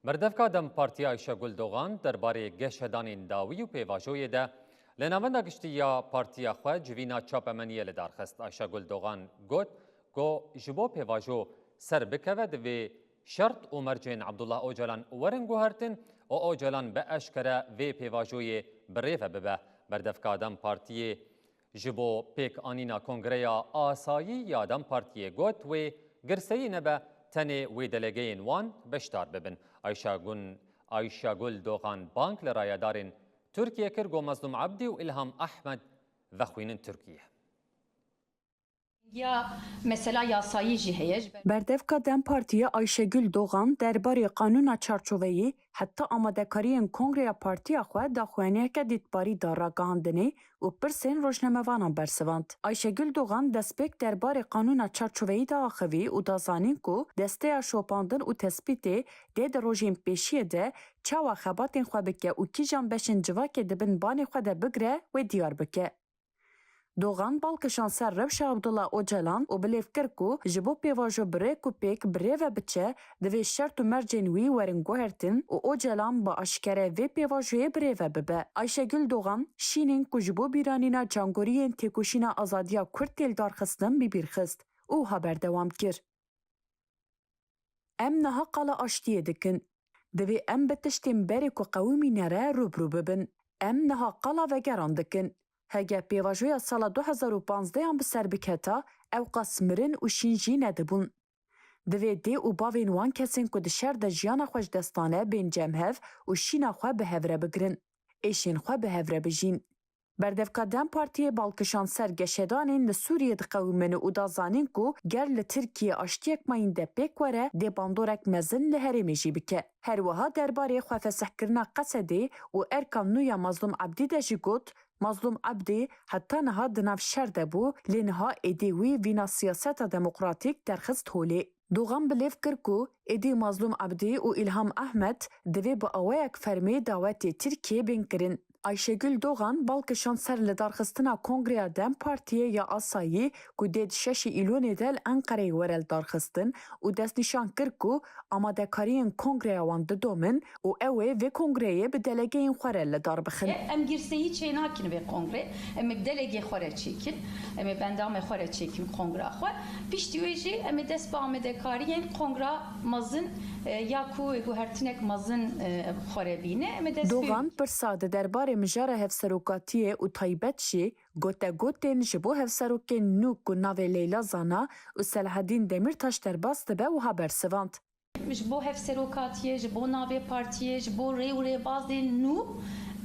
بردفکا دم پارتیا ایشا گلدوغان درباره گشتدانین داوی و پیواژوی ده لناوندا گشتیا پارتیا خو جوینا چاپمنیه لدارخست ایشا گلدوغان گوت گو جبو پیواژو سر بکوه دوی شرط و مرجین عبدالله اوجلان ورنگو هرتن و اوجلان به اشکره وی پیواژوی بریفه ببه بردفکا دم پارتیه جبو پیک آنینا کنگریا آسایی یادم پارتیه گوت و گرسهی نبه تنه وی دلگین وان بشتار ببن آیشا گل دوغان بانک لرایدارن ترکیه کرگو مظلوم عبدی و الهام احمد وخوینن ترکیه یا mesela yasayı jiheye Berdevka Dem Partiye Ayşegül Doğan derbarê qanûna çarçoveyê heta amadekariyên Kongreya Partiya xwe daxuyaniyeke dîtbarî da ragihandinê û pirsên rojnamevanan bersivand. Ayşegül Doğan destpêk derbarê qanûna çarçoveyî da axivî û da zanîn ku desteya şopandin û tespîtê dê di rojên pêşiyê de çawa xebatên xwe bike û kîjan beşên civakê dibin banê xwe de bigire wê diyar bike. Doğan balkişan ser Rewşa Abdullah Ocalan û bilêvkir ku ji bo pêvajo birêk û pêk birêve biçe divê şert û mercên wî werin guhertin û Ocalan bi aşkere vê pêvajoyê birêve bibe. Ayşegül Doğan şînên ku ji bo bîranîna cangoriyên têkoşîna azadiya Kurd têl darxistin bibîrxist û haber dewam kir. Em niha qala aştiyê dikin. Divê em bi tiştên berê ku qewimîne re rûbrû bibin. Em niha qala vegeran dikin. Hege pêvajoya sala 2015 bi ser biketa ew qas mirin û şîn jî nedibûn. Divê dê û bavên wan kesên ku di şer de jiyana xwe ji destane bên cemhev û şîna xwe bi hev re bigirin. Êşên xwe bi hev re bijîn. Berdevka Dem Partiyê balkişan ser geşedanên li Sûriyê diqewîmin û da zanîn ku ger li Tirkiye aştiyek mayîn de pêk were dê bandorek mezin li herêmê jî bike. Her wiha derbarê xwe fesihkirina Qesedê û erka nû ya Mazlûm Abdî de jî got Mazlûm Abdî heta niha di nav şer de bû lê niha êdî wî vîna siyaseta demokratîk derxist holê. Doğan bilêv kir ku êdî Mazlûm Abdî û İlham Ahmed divê bi awayek fermê dawetê Tirkiye bên kirin. Ayşegül Doğan balkişan ser li darxistina Kongreya Dem Partiyê ya Asayî ku dê di 6 îlonê de li Enqereyê were li darxistin û destnîşan kir ku amadekariyên Kongreya wan didomin û ew ê vê kongreyê bi delegeyên xwe re li dar bixin. em girseyî çê nakin vê kongre em ê delegê xwe re çêkin em ê bendamê xwe re çêkin kongra xwe piştî wê jî em ê dest bi amadekariyên kongra mezin ya ku guhertinek mezin xwe re bîne em ê dest Doğan pirsa di derbarê mijara hevserokatiyê û taybet jî gotegotên ji bo hevserokên nû ku navê Leyla Zana û Selaheddîn Demirtaş derbas dibe wiha bersivand. ji bo hevserokatiye ji bo navê partiyê ji bo rê û rêbazên nû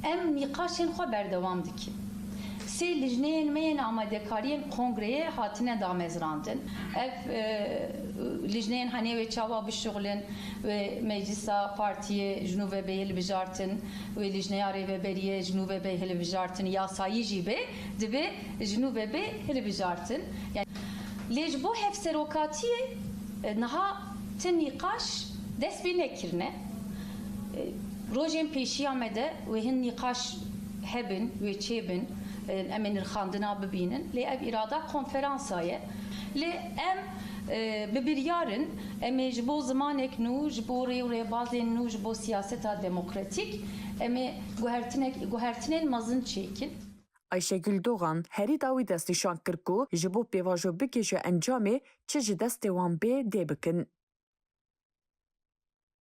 em nîqaşên xwe berdewam dikin. Sê lijneyên me yên amadekariyên kongreyê hatine damezrandin. Ev lijneyên henê wê çawa bişuxulin wê meclisa partiyê ji nû vebeyê li bijartin wê lijneya rêveberiyê ji nû vebey hili bijartin yasayî jî bê divê ji nû vebê hili bijartin. Lê ji bo hevserokatiyê niha ti nîqaş dest pê nekirine. Rojên pêşiya me de wê hin nîqaş hebin wê çêbin em ê nirxandina bibînin lê ev îrada konferansa ye lê em bi biryarin em ê ji bo zimanek nû ji bo rê û rêbazên nû ji bo siyaseta demokratîk em ê guhertinên mezin çêkin. Ayşegül Doğan herî dawî destnîşan kir ku ji bo pêvajo bikêje encamê çi ji destê wan bê dê bikin.